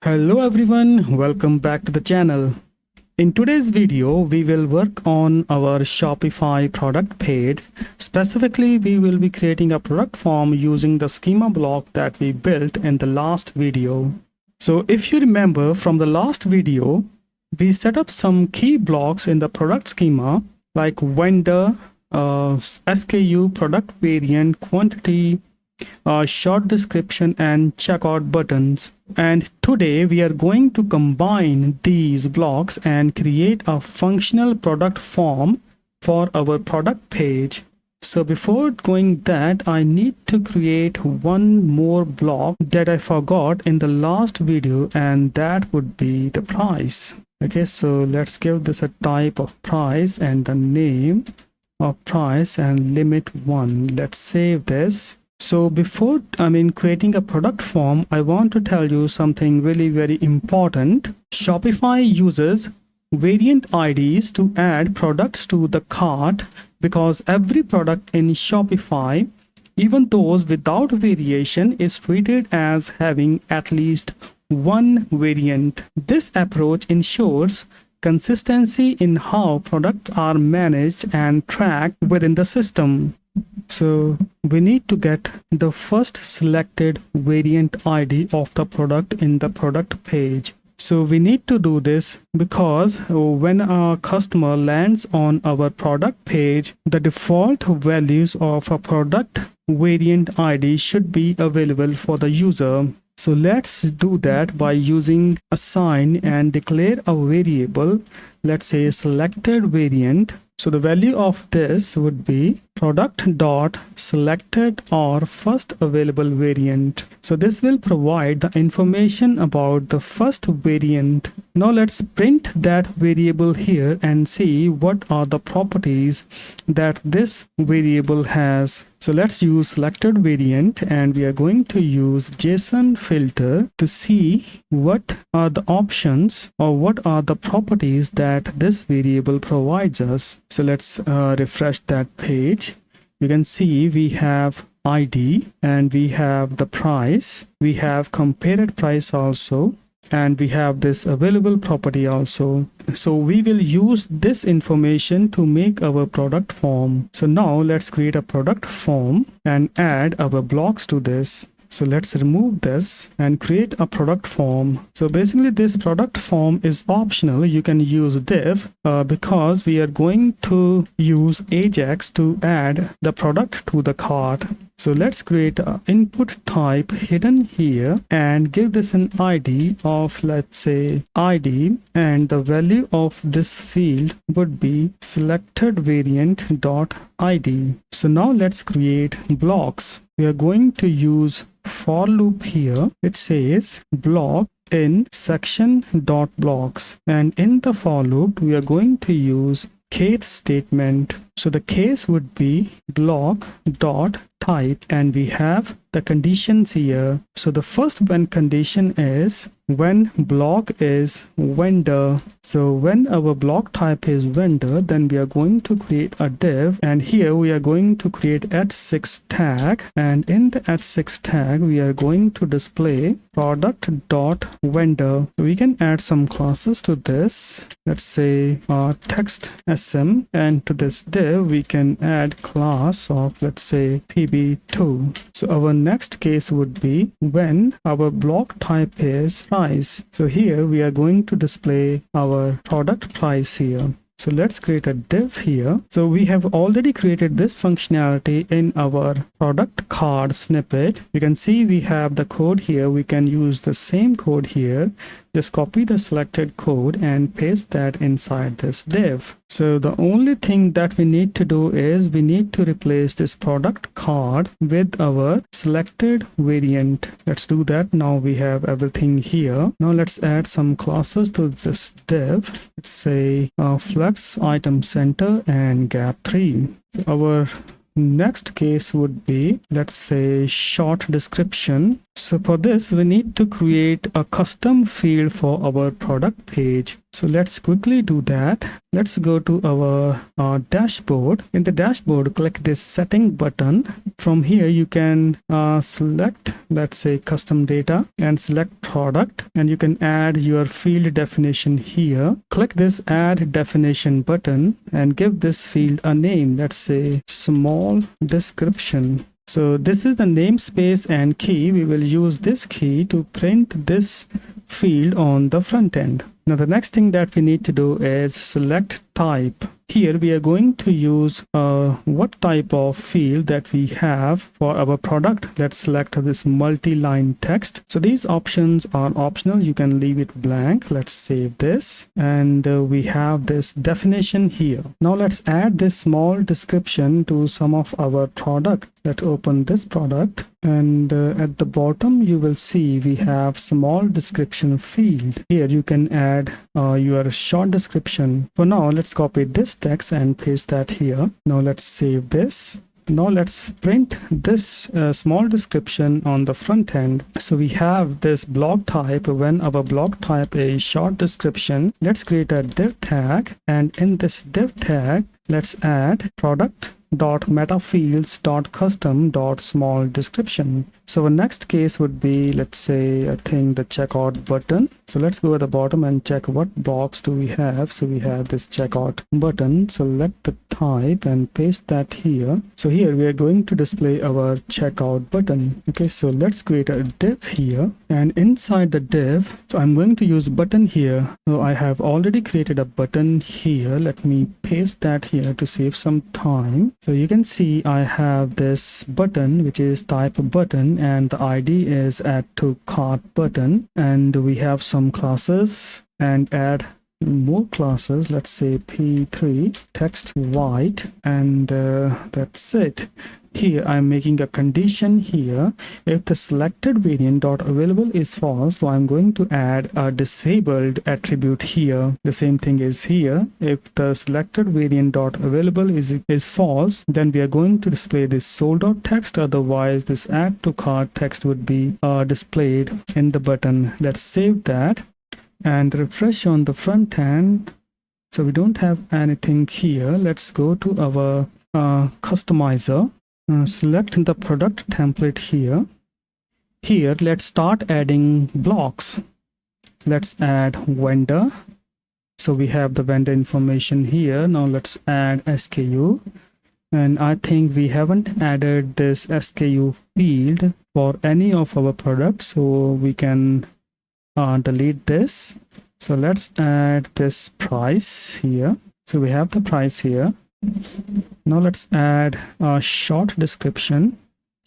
Hello everyone, welcome back to the channel. In today's video, we will work on our Shopify product page. Specifically, we will be creating a product form using the schema block that we built in the last video. So if you remember from the last video, we set up some key blocks in the product schema like vendor, SKU, product variant, quantity, short description and checkout buttons. And today we are going to combine these blocks and create a functional product form for our product page. So before going that, I need to create one more block that I forgot in the last video, and that would be the price. Okay, so let's give this a type of price and the name of price and limit 1. Let's save this. So before creating a product form, I want to tell you something really very important. Shopify uses variant IDs to add products to the cart because every product in Shopify, even those without variation, is treated as having at least one variant. This approach ensures consistency in how products are managed and tracked within the system. So we need to get the first selected variant ID of the product in the product page. So we need to do this because when a customer lands on our product page, the default values of a product variant ID should be available for the user. So let's do that by using assign and declare a variable, let's say selected variant. So the value of this would be product dot selected or first available variant. So this will provide the information about the first variant. Now let's print that variable here and see what are the properties that this variable has. So let's use selected variant and we are going to use JSON filter to see what are the options or what are the properties that this variable provides us. So let's refresh that page. You can see we have ID and we have the price. We have compared price also. And we have this available property also. So we will use this information to make our product form. So now let's create a product form and add our blocks to this. So let's remove this and create a product form. So basically this product form is optional. You can use div because we are going to use Ajax to add the product to the cart. So let's create an input type hidden here and give this an ID of, let's say, ID, and the value of this field would be selected variant dot ID. So now let's create blocks. We are going to use for loop here. It says block in section dot blocks, and in the for loop we are going to use case statement. So the case would be block dot type, and we have the conditions here. So the first when condition is when block is vendor. So when our block type is vendor, then we are going to create a div, and here we are going to create h6 tag, and in the h6 tag we are going to display product dot vendor. So we can add some classes to this. Let's say text sm, and to this div we can add class of, let's say, pb2. So our next case would be when our block type is price. So here we are going to display our product price here. So let's create a div here. So we have already created this functionality in our product card snippet. You can see we have the code here. We can use the same code here. Just copy the selected code and paste that inside this div. So the only thing that we need to do is we need to replace this product card with our selected variant. Let's do that. Now we have everything here. Now let's add some classes to this div. Let's say flex item center and gap 3. So our next case would be, let's say, short description. So for this, we need to create a custom field for our product page. So let's quickly do that. Let's go to our dashboard. In the dashboard, click this setting button. From here, you can select, let's say, custom data and select product, and you can add your field definition here. Click this add definition button and give this field a name. Let's say small description. So this is the namespace and key. We will use this key to print this field on the front end. Now the next thing that we need to do is select type. Here we are going to use what type of field that we have for our product. Let's select this multi-line text. So these options are optional. You can leave it blank. Let's save this. And we have this definition here. Now let's add this small description to some of our product. Let's open this product. And at the bottom, you will see we have small description field. Here you can add your short description. For now, let's copy this text and paste that here. Now let's save this. Now let's print this small description on the front end. So we have this block type. When our block type is short description, let's create a div tag. And in this div tag, let's add product dot meta fields dot custom dot small description. So our next case would be, let's say, I think the checkout button. So let's go at the bottom and check what blocks do we have. So we have this checkout button. Select the type and paste that here. So here we are going to display our checkout button. Okay, so let's create a div here, and inside the div, so I'm going to use button here. So I have already created a button here. Let me paste that here to save some time. So you can see I have this button which is type button, and the ID is add to cart button, and we have some classes and add more classes. Let's say p3 text white, and that's it. Here I'm making a condition here. If the selected variant dot available is false, so I'm going to add a disabled attribute here. The same thing is here. If the selected variant dot available is false, then we are going to display this sold out text. Otherwise, this add to cart text would be displayed in the button. Let's save that and refresh on the front end. So we don't have anything here. Let's go to our customizer. Select the product template here. Here, let's start adding blocks. Let's add vendor. So we have the vendor information here. Now let's add SKU. And I think we haven't added this SKU field for any of our products, so we can delete this. So let's add this price here. So we have the price here. Now let's add a short description.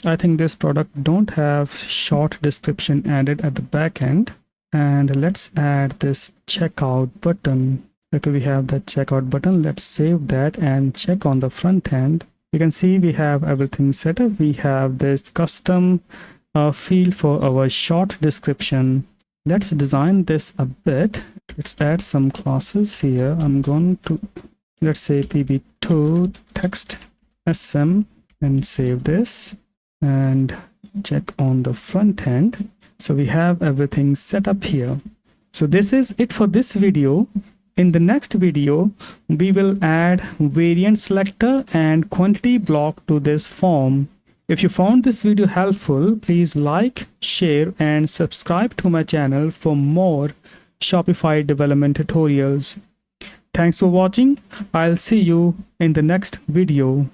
I think this product don't have short description added at the back end. And let's add this checkout button. Okay, we have the checkout button. Let's save that and check on the front end. You can see we have everything set up. We have this custom field for our short description. Let's design this a bit. Let's add some classes here. I'm going to, let's say, pb2 text sm, and save this and check on the front end. So we have everything set up here. So this is it for this video. In the next video, we will add variant selector and quantity block to this form. If you found this video helpful, please like, share, and subscribe to my channel for more Shopify development tutorials. Thanks for watching. I'll see you in the next video.